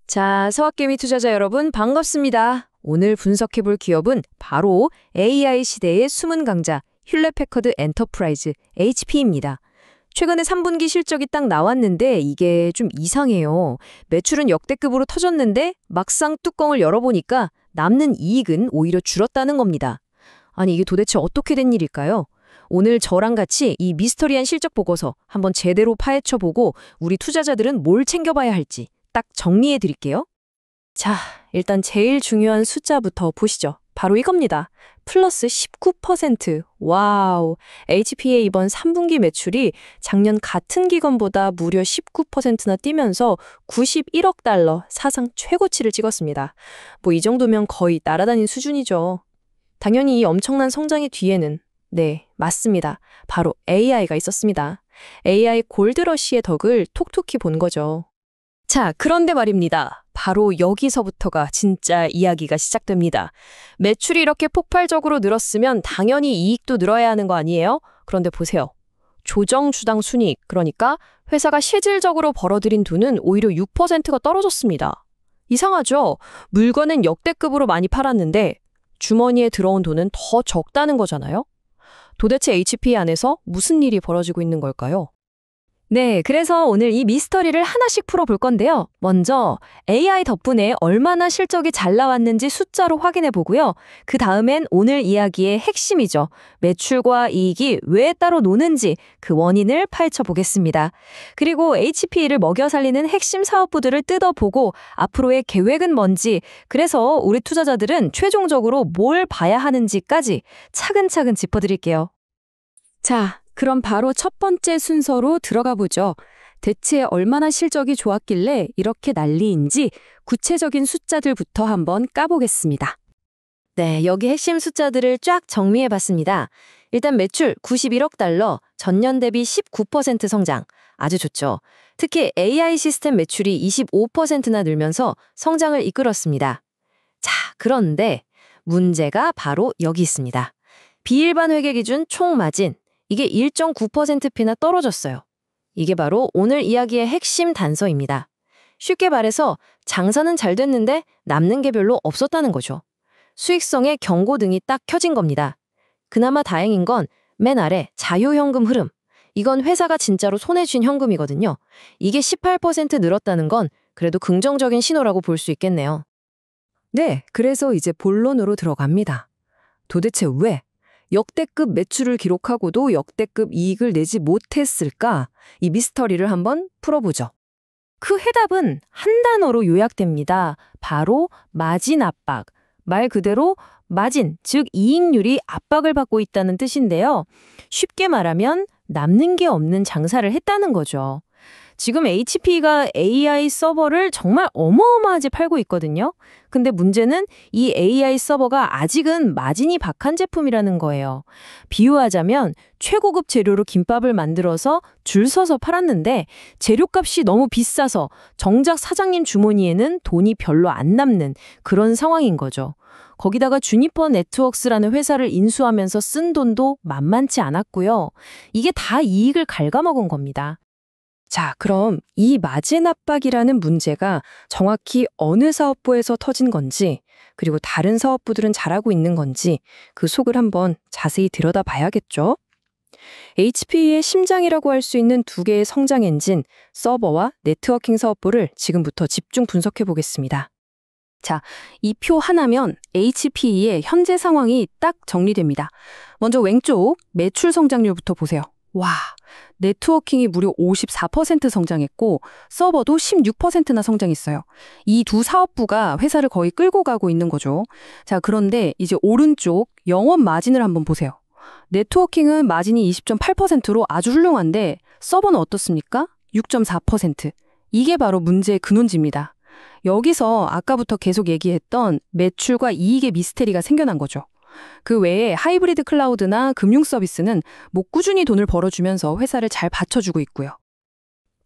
자, 서학개미 투자자 여러분 반갑습니다. 오늘 분석해볼 기업은 바로 AI 시대의 숨은 강자 휉렛패커드 엔터프라이즈 HP입니다. 최근에 3분기 실적이 딱 나왔는데 이게 좀 이상해요. 매출은 역대급으로 터졌는데 막상 뚜껑을 열어보니까 남는 이익은 오히려 줄었다는 겁니다. 아니 이게 도대체 어떻게 된 일일까요? 오늘 저랑 같이 이 미스터리한 실적 보고서 한번 제대로 파헤쳐보고 우리 투자자들은 뭘 챙겨봐야 할지 딱 정리해 드릴게요. 자, 일단 제일 중요한 숫자부터 보시죠. 바로 이겁니다. 플러스 19%. 와우. HP의 이번 3분기 매출이 작년 같은 기간보다 무려 19%나 뛰면서 91억 달러 사상 최고치를 찍었습니다. 뭐 이 정도면 거의 날아다닌 수준이죠. 당연히 이 엄청난 성장의 뒤에는 네, 맞습니다. 바로 AI가 있었습니다. AI 골드러시의 덕을 톡톡히 본 거죠. 자, 그런데 말입니다. 바로 여기서부터가 진짜 이야기가 시작됩니다. 매출이 이렇게 폭발적으로 늘었으면 당연히 이익도 늘어야 하는 거 아니에요? 그런데 보세요. 조정주당 순이익, 그러니까 회사가 실질적으로 벌어들인 돈은 오히려 6%가 떨어졌습니다. 이상하죠? 물건은 역대급으로 많이 팔았는데 주머니에 들어온 돈은 더 적다는 거잖아요? 도대체 HP 안에서 무슨 일이 벌어지고 있는 걸까요? 네, 그래서 오늘 이 미스터리를 하나씩 풀어볼 건데요. 먼저 AI 덕분에 얼마나 실적이 잘 나왔는지 숫자로 확인해 보고요. 그 다음엔 오늘 이야기의 핵심이죠. 매출과 이익이 왜 따로 노는지 그 원인을 파헤쳐 보겠습니다. 그리고 HP를 먹여 살리는 핵심 사업부들을 뜯어보고 앞으로의 계획은 뭔지, 그래서 우리 투자자들은 최종적으로 뭘 봐야 하는지까지 차근차근 짚어드릴게요. 자, 그럼 바로 첫 번째 순서로 들어가 보죠. 대체 얼마나 실적이 좋았길래 이렇게 난리인지 구체적인 숫자들부터 한번 까보겠습니다. 네, 여기 핵심 숫자들을 쫙 정리해봤습니다. 일단 매출 91억 달러, 전년 대비 19% 성장. 아주 좋죠. 특히 AI 시스템 매출이 25%나 늘면서 성장을 이끌었습니다. 자, 그런데 문제가 바로 여기 있습니다. 비일반 회계 기준 총 마진. 이게 1.9%포나 떨어졌어요. 이게 바로 오늘 이야기의 핵심 단서입니다. 쉽게 말해서 장사는 잘 됐는데 남는 게 별로 없었다는 거죠. 수익성의 경고등이 딱 켜진 겁니다. 그나마 다행인 건 맨 아래 자유현금 흐름. 이건 회사가 진짜로 손에 쥔 현금이거든요. 이게 18% 늘었다는 건 그래도 긍정적인 신호라고 볼 수 있겠네요. 네, 그래서 이제 본론으로 들어갑니다. 도대체 왜? 역대급 매출을 기록하고도 역대급 이익을 내지 못했을까? 이 미스터리를 한번 풀어보죠. 그 해답은 한 단어로 요약됩니다. 바로 마진 압박. 말 그대로 마진, 즉 이익률이 압박을 받고 있다는 뜻인데요. 쉽게 말하면 남는 게 없는 장사를 했다는 거죠. 지금 HP가 AI 서버를 정말 어마어마하게 팔고 있거든요. 근데 문제는 이 AI 서버가 아직은 마진이 박한 제품이라는 거예요. 비유하자면 최고급 재료로 김밥을 만들어서 줄 서서 팔았는데 재료값이 너무 비싸서 정작 사장님 주머니에는 돈이 별로 안 남는 그런 상황인 거죠. 거기다가 주니퍼 네트워크스라는 회사를 인수하면서 쓴 돈도 만만치 않았고요. 이게 다 이익을 갉아먹은 겁니다. 자, 그럼 이 마진 압박이라는 문제가 정확히 어느 사업부에서 터진 건지, 그리고 다른 사업부들은 잘하고 있는 건지 그 속을 한번 자세히 들여다봐야겠죠? HP의 심장이라고 할 수 있는 두 개의 성장 엔진, 서버와 네트워킹 사업부를 지금부터 집중 분석해 보겠습니다. 자, 이 표 하나면 HP의 현재 상황이 딱 정리됩니다. 먼저 왼쪽 매출 성장률부터 보세요. 와, 네트워킹이 무려 54% 성장했고 서버도 16%나 성장했어요. 이 두 사업부가 회사를 거의 끌고 가고 있는 거죠. 자, 그런데 이제 오른쪽 영업 마진을 한번 보세요. 네트워킹은 마진이 20.8%로 아주 훌륭한데 서버는 어떻습니까? 6.4%. 이게 바로 문제의 근원지입니다. 여기서 아까부터 계속 얘기했던 매출과 이익의 미스테리가 생겨난 거죠. 그 외에 하이브리드 클라우드나 금융 서비스는 뭐 꾸준히 돈을 벌어주면서 회사를 잘 받쳐주고 있고요.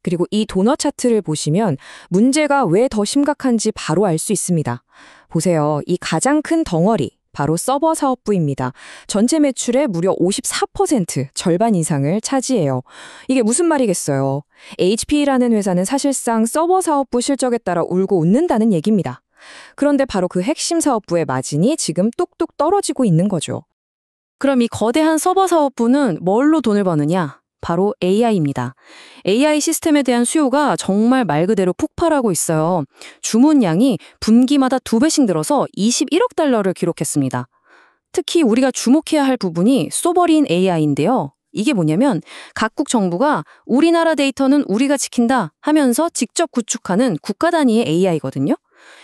그리고 이 도넛 차트를 보시면 문제가 왜 더 심각한지 바로 알 수 있습니다. 보세요. 이 가장 큰 덩어리, 바로 서버 사업부입니다. 전체 매출의 무려 54%, 절반 이상을 차지해요. 이게 무슨 말이겠어요? HP라는 회사는 사실상 서버 사업부 실적에 따라 울고 웃는다는 얘기입니다. 그런데 바로 그 핵심 사업부의 마진이 지금 뚝뚝 떨어지고 있는 거죠. 그럼 이 거대한 서버 사업부는 뭘로 돈을 버느냐? 바로 AI입니다. AI 시스템에 대한 수요가 정말 말 그대로 폭발하고 있어요. 주문량이 분기마다 2배씩 늘어서 21억 달러를 기록했습니다. 특히 우리가 주목해야 할 부분이 소버린 AI인데요. 이게 뭐냐면 각국 정부가 우리나라 데이터는 우리가 지킨다 하면서 직접 구축하는 국가 단위의 AI거든요.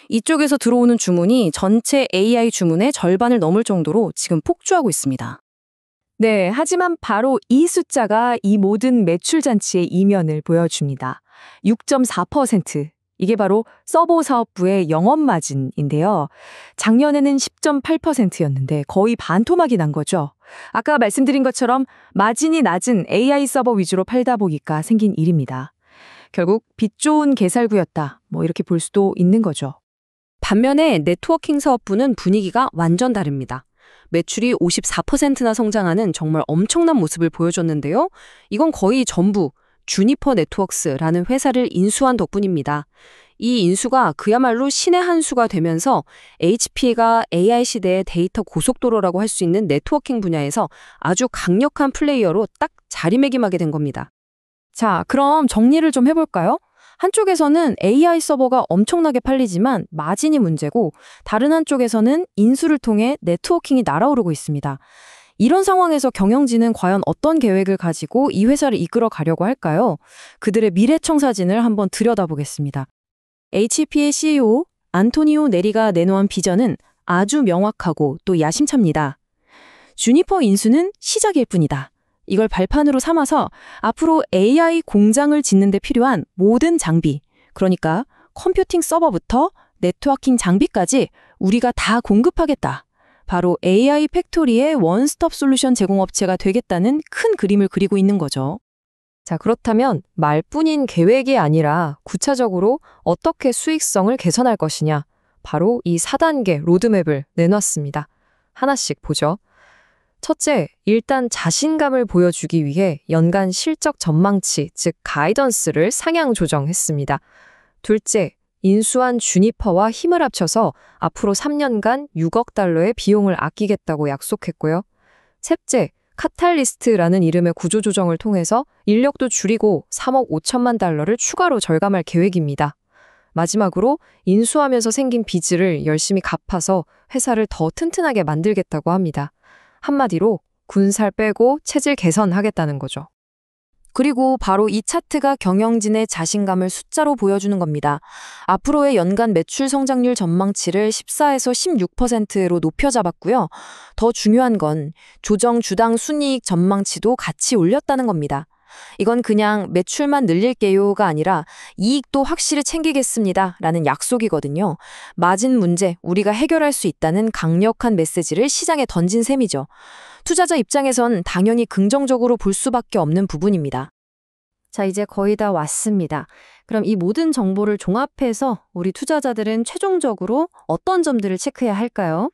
이쪽에서 들어오는 주문이 전체 AI 주문의 절반을 넘을 정도로 지금 폭주하고 있습니다. 네, 하지만 바로 이 숫자가 이 모든 매출 잔치의 이면을 보여줍니다. 6.4%. 이게 바로 서버 사업부의 영업 마진인데요. 작년에는 10.8%였는데 거의 반토막이 난 거죠. 아까 말씀드린 것처럼 마진이 낮은 AI 서버 위주로 팔다 보니까 생긴 일입니다. 결국 빚 좋은 개살구였다. 이렇게 볼 수도 있는 거죠. 반면에 네트워킹 사업부는 분위기가 완전 다릅니다. 매출이 54%나 성장하는 정말 엄청난 모습을 보여줬는데요. 이건 거의 전부 주니퍼 네트워크스라는 회사를 인수한 덕분입니다. 이 인수가 그야말로 신의 한 수가 되면서 HP가 AI 시대의 데이터 고속도로라고 할 수 있는 네트워킹 분야에서 아주 강력한 플레이어로 딱 자리매김하게 된 겁니다. 자, 그럼 정리를 좀 해볼까요? 한쪽에서는 AI 서버가 엄청나게 팔리지만 마진이 문제고 다른 한쪽에서는 인수를 통해 네트워킹이 날아오르고 있습니다. 이런 상황에서 경영진은 과연 어떤 계획을 가지고 이 회사를 이끌어 가려고 할까요? 그들의 미래 청사진을 한번 들여다보겠습니다. HP의 CEO 안토니오 네리가 내놓은 비전은 아주 명확하고 또 야심찹니다. 주니퍼 인수는 시작일 뿐이다. 이걸 발판으로 삼아서 앞으로 AI 공장을 짓는 데 필요한 모든 장비, 그러니까 컴퓨팅 서버부터 네트워킹 장비까지 우리가 다 공급하겠다. 바로 AI 팩토리의 원스톱 솔루션 제공업체가 되겠다는 큰 그림을 그리고 있는 거죠. 자, 그렇다면 말뿐인 계획이 아니라 구체적으로 어떻게 수익성을 개선할 것이냐, 바로 이 4단계 로드맵을 내놨습니다. 하나씩 보죠. 첫째, 일단 자신감을 보여주기 위해 연간 실적 전망치, 즉 가이던스를 상향 조정했습니다. 둘째, 인수한 주니퍼와 힘을 합쳐서 앞으로 3년간 6억 달러의 비용을 아끼겠다고 약속했고요. 셋째, 카탈리스트라는 이름의 구조조정을 통해서 인력도 줄이고 3억 5천만 달러를 추가로 절감할 계획입니다. 마지막으로 인수하면서 생긴 빚을 열심히 갚아서 회사를 더 튼튼하게 만들겠다고 합니다. 한마디로 군살 빼고 체질 개선하겠다는 거죠. 그리고 바로 이 차트가 경영진의 자신감을 숫자로 보여주는 겁니다. 앞으로의 연간 매출 성장률 전망치를 14에서 16%로 높여 잡았고요. 더 중요한 건 조정 주당 순이익 전망치도 같이 올렸다는 겁니다. 이건 그냥 매출만 늘릴게요가 아니라 이익도 확실히 챙기겠습니다 라는 약속이거든요. 마진 문제 우리가 해결할 수 있다는 강력한 메시지를 시장에 던진 셈이죠. 투자자 입장에선 당연히 긍정적으로 볼 수밖에 없는 부분입니다. 자, 이제 거의 다 왔습니다. 그럼 이 모든 정보를 종합해서 우리 투자자들은 최종적으로 어떤 점들을 체크해야 할까요?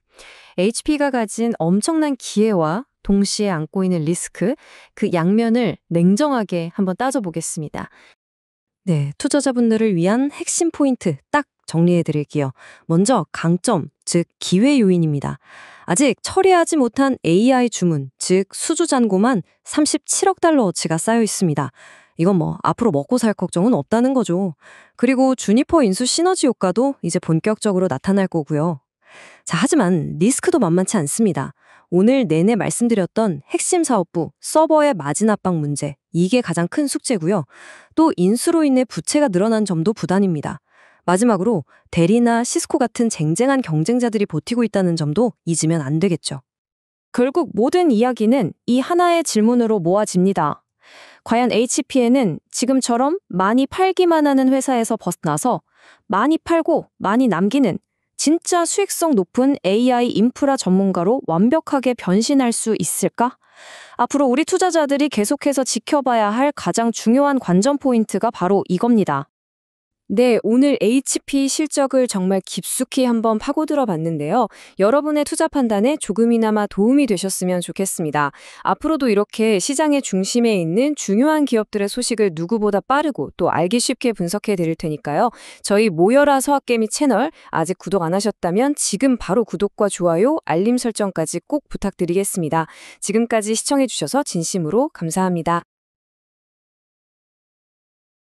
HP가 가진 엄청난 기회와 동시에 안고 있는 리스크, 그 양면을 냉정하게 한번 따져보겠습니다. 네, 투자자분들을 위한 핵심 포인트 딱 정리해드릴게요. 먼저 강점, 즉 기회 요인입니다. 아직 처리하지 못한 AI 주문, 즉 수주 잔고만 37억 달러어치가 쌓여 있습니다. 이건 앞으로 먹고 살 걱정은 없다는 거죠. 그리고 주니퍼 인수 시너지 효과도 이제 본격적으로 나타날 거고요. 자, 하지만 리스크도 만만치 않습니다. 오늘 내내 말씀드렸던 핵심 사업부, 서버의 마진 압박 문제, 이게 가장 큰 숙제고요. 또 인수로 인해 부채가 늘어난 점도 부담입니다. 마지막으로 대리나 시스코 같은 쟁쟁한 경쟁자들이 버티고 있다는 점도 잊으면 안 되겠죠. 결국 모든 이야기는 이 하나의 질문으로 모아집니다. 과연 HP에는 지금처럼 많이 팔기만 하는 회사에서 벗어나서 많이 팔고 많이 남기는 진짜 수익성 높은 AI 인프라 전문가로 완벽하게 변신할 수 있을까? 앞으로 우리 투자자들이 계속해서 지켜봐야 할 가장 중요한 관전 포인트가 바로 이겁니다. 네, 오늘 HP 실적을 정말 깊숙이 한번 파고들어 봤는데요. 여러분의 투자 판단에 조금이나마 도움이 되셨으면 좋겠습니다. 앞으로도 이렇게 시장의 중심에 있는 중요한 기업들의 소식을 누구보다 빠르고 또 알기 쉽게 분석해 드릴 테니까요. 저희 모여라 서학개미 채널 아직 구독 안 하셨다면 지금 바로 구독과 좋아요, 알림 설정까지 꼭 부탁드리겠습니다. 지금까지 시청해 주셔서 진심으로 감사합니다.